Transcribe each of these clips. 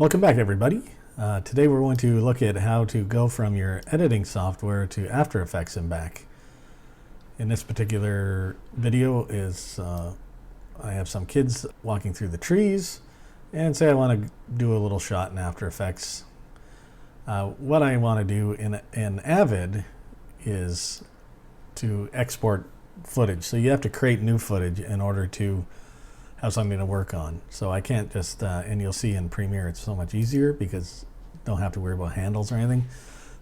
Welcome back, everybody. Today we're going to look at how to go from your editing software to After Effects and back. In this particular video I have some kids walking through the trees, and say I want to do a little shot in After Effects. What I want to do in Avid is to export footage. So you have to create new footage in order to have something to work on. So I can't just, and you'll see in Premiere it's so much easier because you don't have to worry about handles or anything.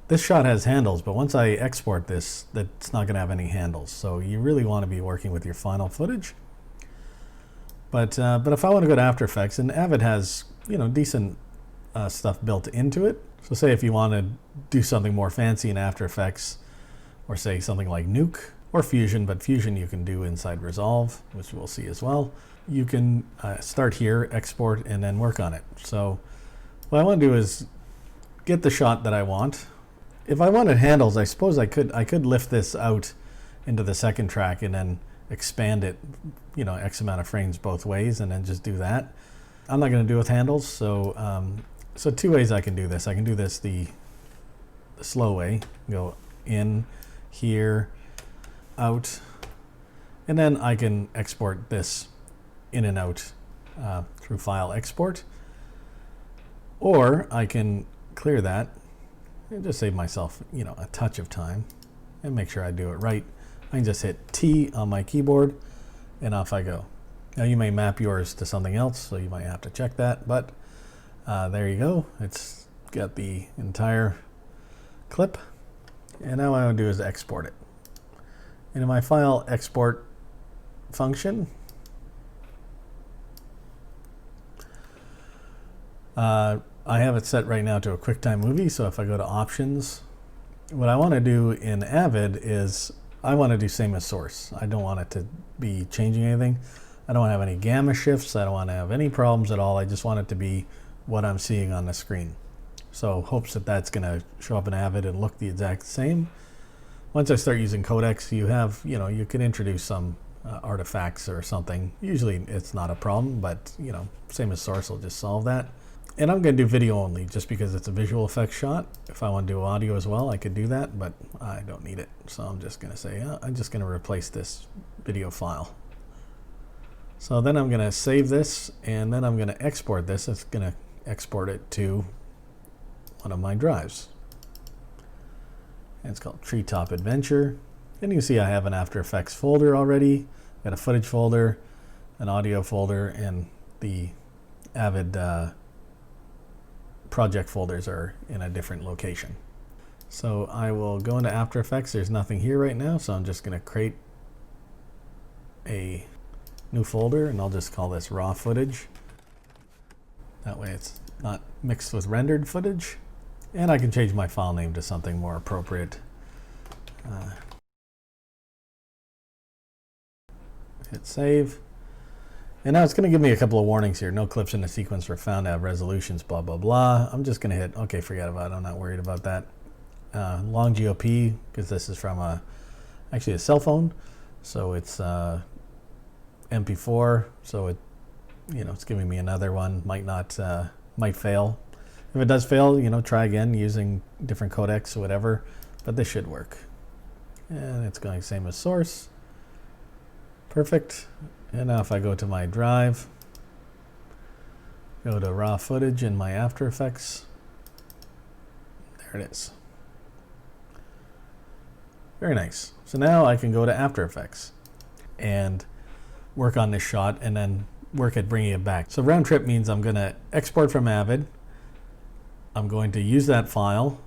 This shot has handles, but once I export this, that's not going to have any handles. So you really want to be working with your final footage. But if I want to go to After Effects, and Avid has decent stuff built into it. So say if you want to do something more fancy in After Effects, or say something like Nuke or Fusion, but Fusion you can do inside Resolve, which we'll see as well. You can start here, export, and then work on it. So what I want to do is get the shot that I want. If I wanted handles, I suppose I could lift this out into the second track and then expand it, X amount of frames both ways, and then just do that. I'm not going to do with handles, so so two ways I can do this. I can do this the slow way, go in, here, out, and then I can export this in and out through File Export. Or I can clear that and just save myself, a touch of time and make sure I do it right. I can just hit T on my keyboard and off I go. Now you may map yours to something else, so you might have to check that, but there you go. It's got the entire clip, and now what I want to do is export it. And in my File Export function, I have it set right now to a QuickTime movie, so if I go to Options, what I want to do in Avid is I want to do same as source. I don't want it to be changing anything. I don't want to have any gamma shifts. I don't want to have any problems at all. I just want it to be what I'm seeing on the screen. So hopes that that's going to show up in Avid and look the exact same. Once I start using codecs, you have, you can introduce some artifacts or something. Usually it's not a problem, but same as source will just solve that. And I'm going to do video only just because it's a visual effects shot. If I want to do audio as well, I could do that, but I don't need it. So I'm just going to say, I'm just going to replace this video file. So then I'm going to save this, and then I'm going to export this. It's going to export it to one of my drives. And it's called Treetop Adventure. And you can see I have an After Effects folder already. Got a footage folder, an audio folder, and the Avid project folders are in a different location. So I will go into After Effects. There's nothing here right now, so I'm just going to create a new folder, and I'll just call this raw footage. That way it's not mixed with rendered footage. And I can change my file name to something more appropriate. Hit save. And now it's going to give me a couple of warnings here. No clips in the sequence were found to have resolutions, blah, blah, blah. I'm just going to hit, okay, forget about it. I'm not worried about that. Long GOP, because this is from actually a cell phone. So it's MP4. So it's giving me another one. Might fail. If it does fail, try again using different codecs or whatever. But this should work. And it's going same as source. Perfect. And now if I go to my drive, go to raw footage in my After Effects, there it is. Very nice. So now I can go to After Effects and work on this shot and then work at bringing it back. So round trip means I'm going to export from Avid. I'm going to use that file,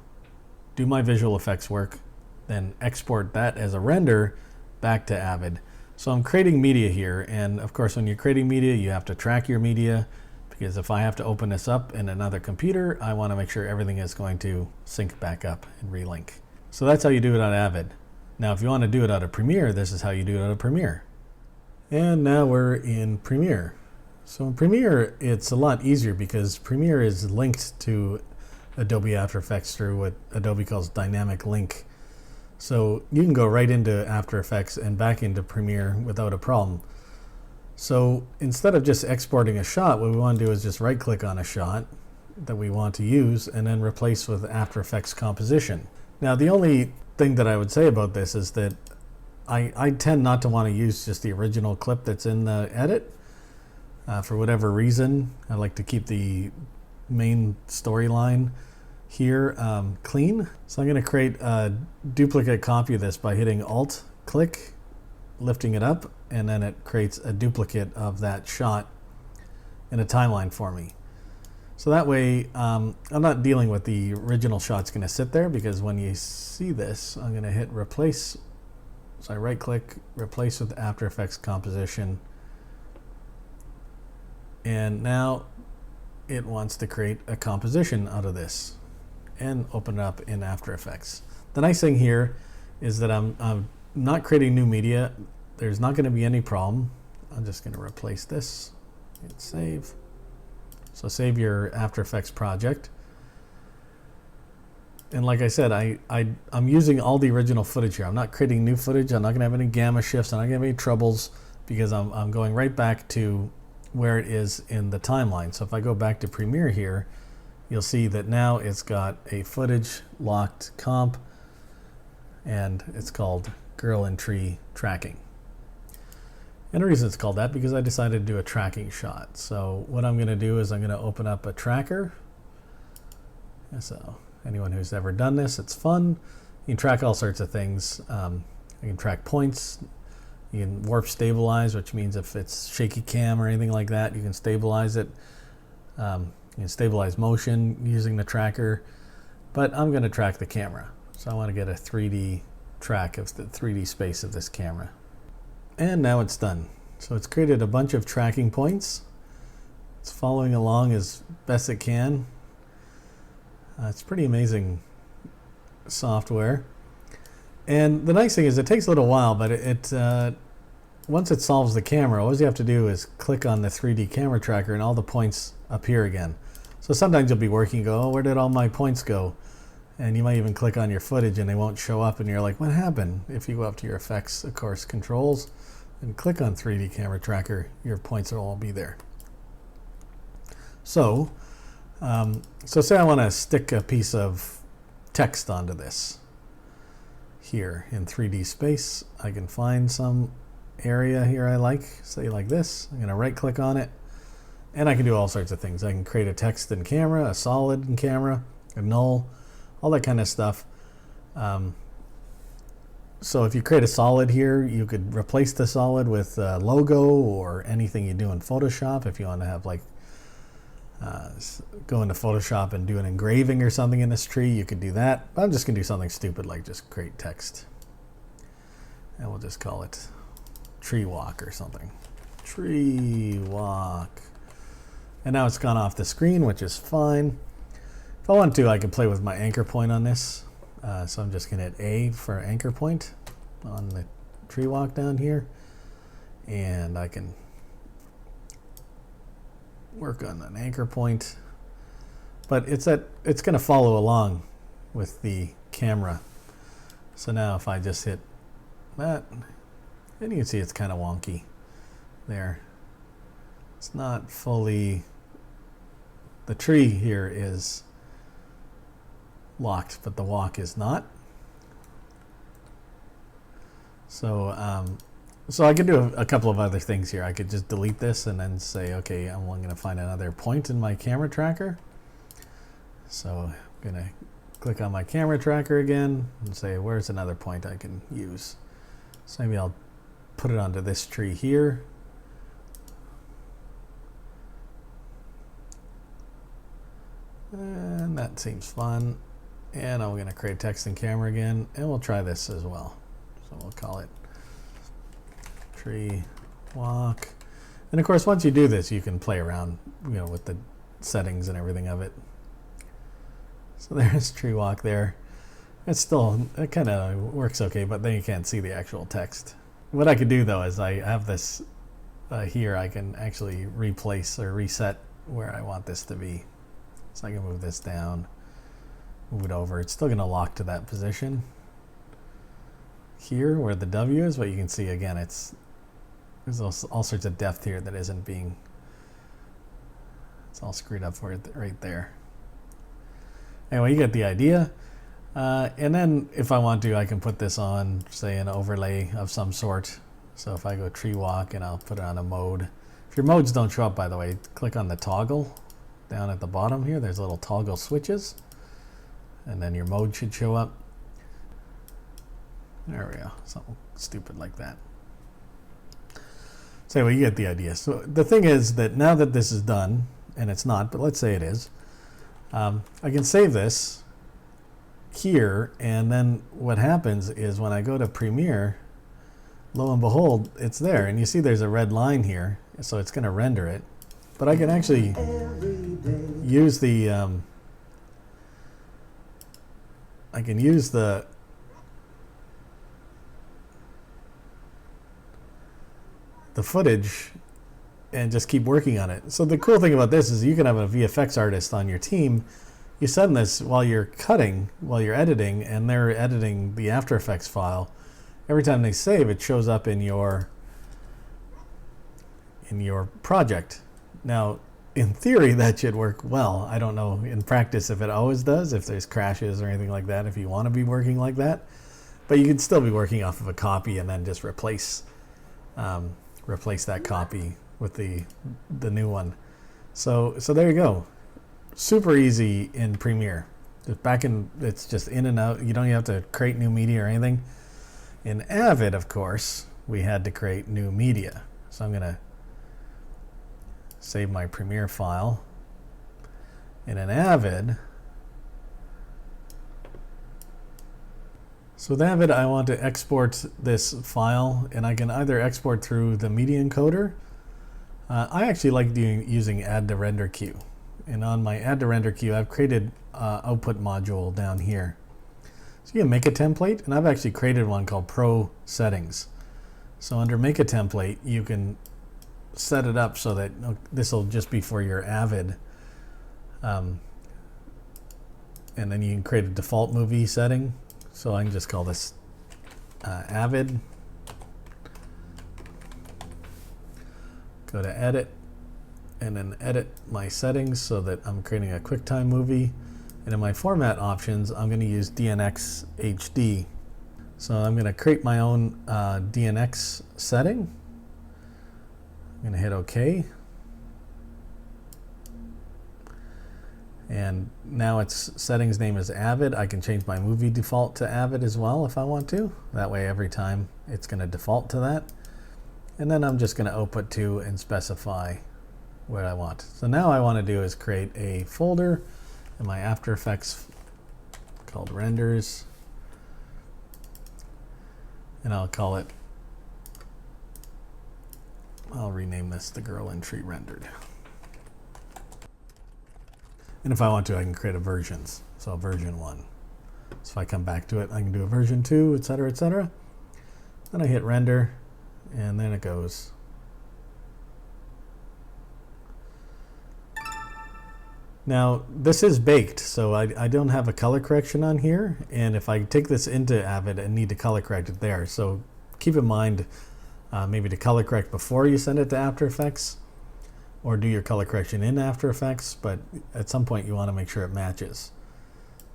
do my visual effects work, then export that as a render back to Avid. So I'm creating media here, and of course when you're creating media you have to track your media, because if I have to open this up in another computer, I want to make sure everything is going to sync back up and relink. So that's how you do it on Avid. Now if you want to do it out of Premiere, this is how you do it out of Premiere. And now we're in Premiere. So in Premiere it's a lot easier because Premiere is linked to Adobe After Effects through what Adobe calls dynamic link. So you can go right into After Effects and back into Premiere without a problem. So instead of just exporting a shot, what we want to do is just right click on a shot that we want to use and then replace with After Effects composition. Now, the only thing that I would say about this is that I tend not to want to use just the original clip that's in the edit. For whatever reason, I like to keep the main storyline here clean. So I'm going to create a duplicate copy of this by hitting Alt, click, lifting it up, and then it creates a duplicate of that shot in a timeline for me. So that way I'm not dealing with the original shot's going to sit there, because when you see this, I'm going to hit replace. So I right click, replace with After Effects composition, and now it wants to create a composition out of this and open it up in After Effects. The nice thing here is that I'm not creating new media. There's not going to be any problem. I'm just going to replace this, hit save. So save your After Effects project. And like I said, I'm using all the original footage here. I'm not creating new footage. I'm not going to have any gamma shifts. I'm not going to have any troubles, because I'm going right back to where it is in the timeline. So if I go back to Premiere here, you'll see that now it's got a footage locked comp, and it's called Girl in Tree Tracking. And the reason it's called that, because I decided to do a tracking shot. So what I'm going to do is I'm going to open up a tracker. So anyone who's ever done this, it's fun. You can track all sorts of things. You can track points. You can warp stabilize, which means if it's shaky cam or anything like that, you can stabilize it. You can stabilize motion using the tracker. But I'm going to track the camera. So I want to get a 3D track of the 3D space of this camera. And now it's done. So it's created a bunch of tracking points. It's following along as best it can. It's pretty amazing software. And the nice thing is it takes a little while, but once it solves the camera, all you have to do is click on the 3D camera tracker and all the points appear again. So sometimes you'll be working and go, oh, where did all my points go? And you might even click on your footage and they won't show up, and you're like, what happened? If you go up to your effects, of course, controls, and click on 3D camera tracker, your points will all be there. So say I want to stick a piece of text onto this here in 3D space. I can find some area here I like, say like this. I'm going to right click on it, and I can do all sorts of things. I can create a text in camera, a solid in camera, a null, all that kind of stuff. So if you create a solid here, you could replace the solid with a logo or anything you do in Photoshop. If you want to have like go into Photoshop and do an engraving or something in this tree, you could do that. But I'm just going to do something stupid like just create text. And we'll just call it tree walk or something. Tree walk. And now it's gone off the screen, which is fine. If I want to, I can play with my anchor point on this. So I'm just going to hit A for anchor point on the tree walk down here. And I can work on an anchor point. But it's going to follow along with the camera. So now if I just hit that, and you can see it's kind of wonky there. It's not fully, the tree here is locked, but the walk is not. So so I could do a couple of other things here. I could just delete this and then say, okay, I'm going to find another point in my camera tracker. So I'm going to click on my camera tracker again and say, where's another point I can use? So maybe I'll put it onto this tree here. And that seems fun. And I'm going to create text in camera again, and we'll try this as well. So we'll call it tree walk. And of course, once you do this, you can play around, with the settings and everything of it. So there's tree walk there. It kind of works okay, but then you can't see the actual text. What I could do though is I have this here. I can actually replace or reset where I want this to be. So I can move this down, move it over. It's still going to lock to that position here where the W is, but you can see again, there's all sorts of depth here that isn't being, it's all screwed up for it right there. Anyway, you get the idea. And then if I want to, I can put this on, say, an overlay of some sort. So if I go tree walk and I'll put it on a mode. If your modes don't show up, by the way, click on the toggle down at the bottom here. There's little toggle switches. And then your mode should show up. There we go. Something stupid like that. So anyway, you get the idea. So the thing is that now that this is done, and it's not, but let's say it is, I can save this here, and then what happens is when I go to Premiere, lo and behold, it's there, and you see there's a red line here, so it's going to render it. But I can actually use the footage and just keep working on it. So the cool thing about this is you can have a VFX artist on your team. You send this while you're cutting, while you're editing, and they're editing the After Effects file. Every time they save, it shows up in your project. Now, in theory, that should work well. I don't know in practice if it always does, if there's crashes or anything like that, if you want to be working like that. But you can still be working off of a copy and then just replace that copy with the new one. So there you go. Super easy in Premiere. It's just in and out. You don't even have to create new media or anything. In Avid, of course, we had to create new media. So I'm going to save my Premiere file. And in Avid, so with Avid, I want to export this file, and I can either export through the media encoder. I actually like using add to render queue. And on my add to render queue, I've created output module down here. So you can make a template, and I've actually created one called Pro Settings. So under make a template, you can set it up so that this will just be for your Avid. And then you can create a default movie setting. So I can just call this Avid. Go to edit, and then edit my settings so that I'm creating a QuickTime movie. And in my format options, I'm going to use DNX HD. So I'm going to create my own DNX setting. I'm going to hit OK. And now its settings name is Avid. I can change my movie default to Avid as well if I want to. That way every time it's going to default to that. And then I'm just going to output to and specify what I want. So now I want to do is create a folder in my After Effects called Renders. And I'll call it, I'll rename this The Girl in Tree Rendered. And if I want to, I can create a versions. So version 1. So if I come back to it, I can do a version 2, etc., etc. Then I hit render, and then it goes. Now, this is baked, so I don't have a color correction on here. And if I take this into Avid, I need to color correct it there. So keep in mind maybe to color correct before you send it to After Effects, or do your color correction in After Effects, but at some point you want to make sure it matches.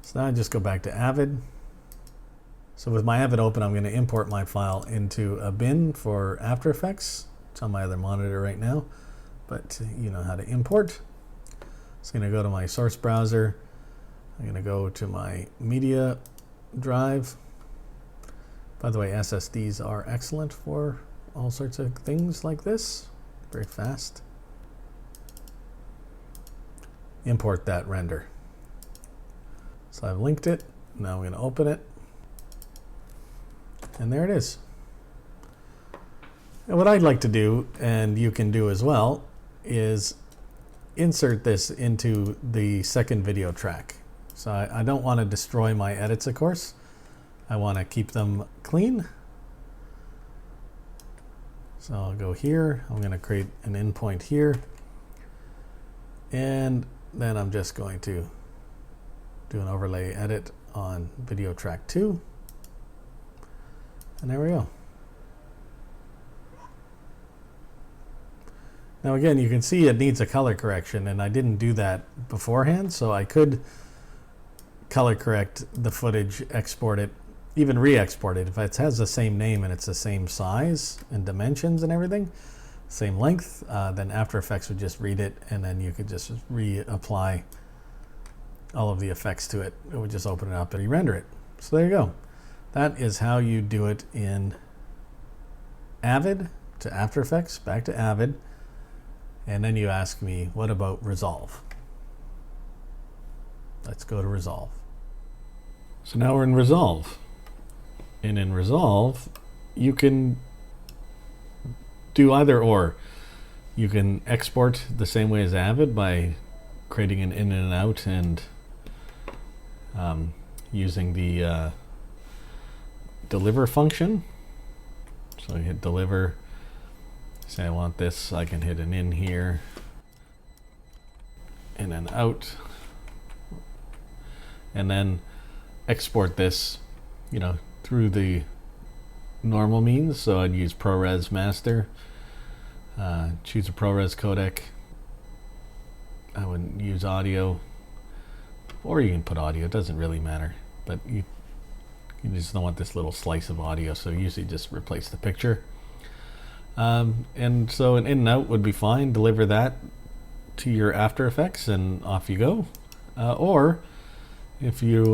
So now I just go back to Avid. So with my Avid open, I'm going to import my file into a bin for After Effects. It's on my other monitor right now, but you know how to import. So I'm going to go to my source browser. I'm going to go to my media drive. By the way, SSDs are excellent for all sorts of things like this. Very fast. Import that render. So I've linked it. Now I'm going to open it. And there it is. And what I'd like to do, and you can do as well, is insert this into the second video track. So I don't want to destroy my edits, of course. I want to keep them clean. So I'll go here. I'm going to create an endpoint here. And then I'm just going to do an overlay edit on video track 2. And there we go. Now again, you can see it needs a color correction, and I didn't do that beforehand, so I could color correct the footage, export it, even re-export it. If it has the same name and it's the same size and dimensions and everything, same length, then After Effects would just read it, and then you could just reapply all of the effects to it. It would just open it up and re-render it. So there you go. That is how you do it in Avid to After Effects, back to Avid, and then you ask me, what about Resolve? Let's go to Resolve. So now we're in Resolve. And in Resolve, you can do either or. You can export the same way as Avid by creating an in and out and using the deliver function. So I hit deliver, say I want this, I can hit an in here, and then out, and then export this, you know, through the normal means. So I'd use ProRes master, choose a ProRes codec. I wouldn't use audio, or you can put audio, it doesn't really matter, but you just don't want this little slice of audio, so usually just replace the picture. And so an in and out would be fine. Deliver that to your After Effects and off you go. Or if you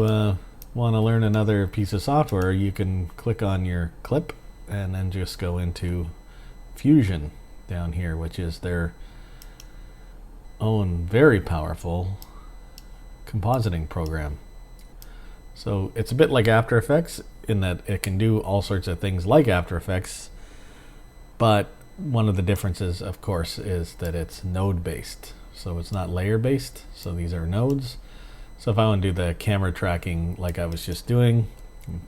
want to learn another piece of software, you can click on your clip and then just go into Fusion down here, which is their own very powerful compositing program. So it's a bit like After Effects in that it can do all sorts of things like After Effects, but one of the differences, of course, is that it's node based. So it's not layer based, so these are nodes. So if I want to do the camera tracking like I was just doing,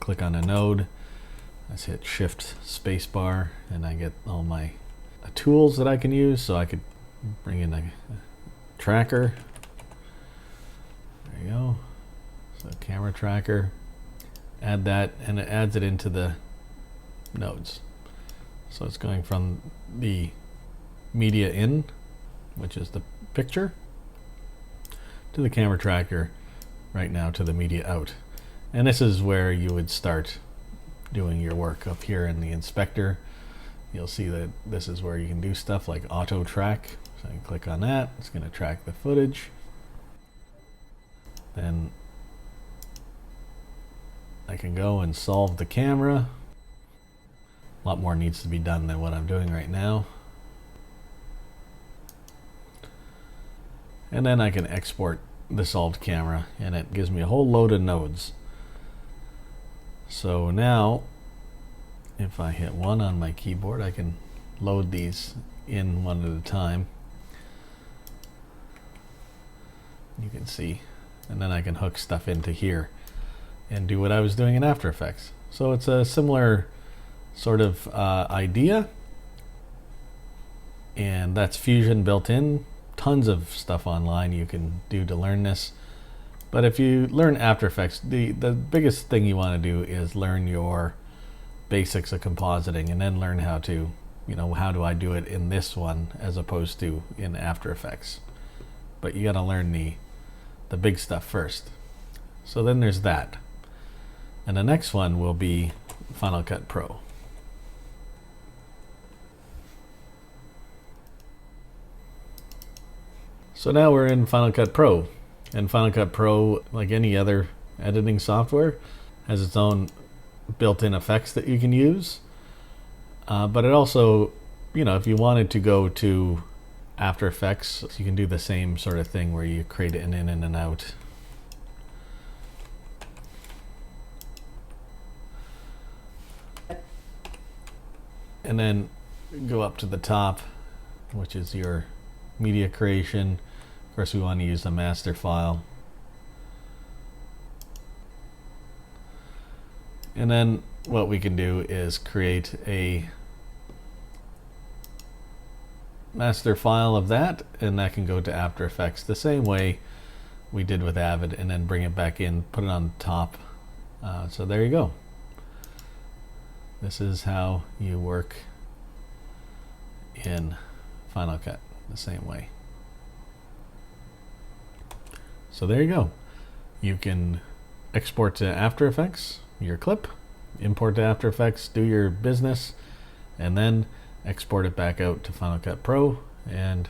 click on a node, let's hit Shift Spacebar, and I get all my tools that I can use. So I could bring in a tracker. There you go. So camera tracker, add that, and it adds it into the nodes. So it's going from the media in, which is the picture, to the camera tracker right now to the media out. And this is where you would start doing your work. Up here in the inspector, you'll see that this is where you can do stuff like auto track. So I can click on that, it's going to track the footage. Then I can go and solve the camera. A lot more needs to be done than what I'm doing right now. And then I can export the solved camera, and it gives me a whole load of nodes. So now, if I hit 1 on my keyboard, I can load these in one at a time. You can see. And then I can hook stuff into here and do what I was doing in After Effects. So it's a similar sort of idea, and that's Fusion built in. Tons of stuff online you can do to learn this. But if you learn After Effects, the biggest thing you want to do is learn your basics of compositing, and then learn how to, you know, how do I do it in this one as opposed to in After Effects. But you got to learn the big stuff first. So then there's that. And the next one will be Final Cut Pro. So now we're in Final Cut Pro. And Final Cut Pro, like any other editing software, has its own built-in effects that you can use. But it also, you know, if you wanted to go to After Effects, you can do the same sort of thing where you create an in and an out. And then go up to the top, which is your media creation. Of course, we want to use the master file. And then what we can do is create a master file of that, and that can go to After Effects the same way we did with Avid, and then bring it back in, put it on top. So there you go. This is how you work in Final Cut the same way. So there you go. You can export to After Effects, your clip, import to After Effects, do your business, and then export it back out to Final Cut Pro, and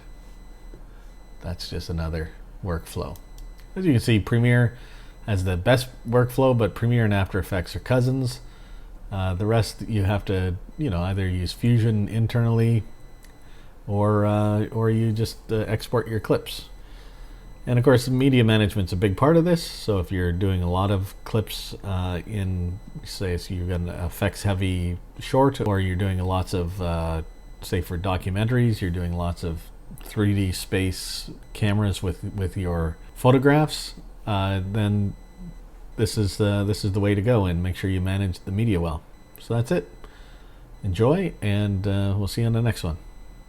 that's just another workflow. As you can see, Premiere has the best workflow, but Premiere and After Effects are cousins. The rest you have to, either use Fusion internally, or you just export your clips. And of course, media management's a big part of this. So if you're doing a lot of clips in, say, so you've got an effects-heavy short, or you're doing lots of, say, for documentaries, you're doing lots of 3D space cameras with your photographs, then this is the way to go, and make sure you manage the media well. So that's it. Enjoy, and we'll see you on the next one.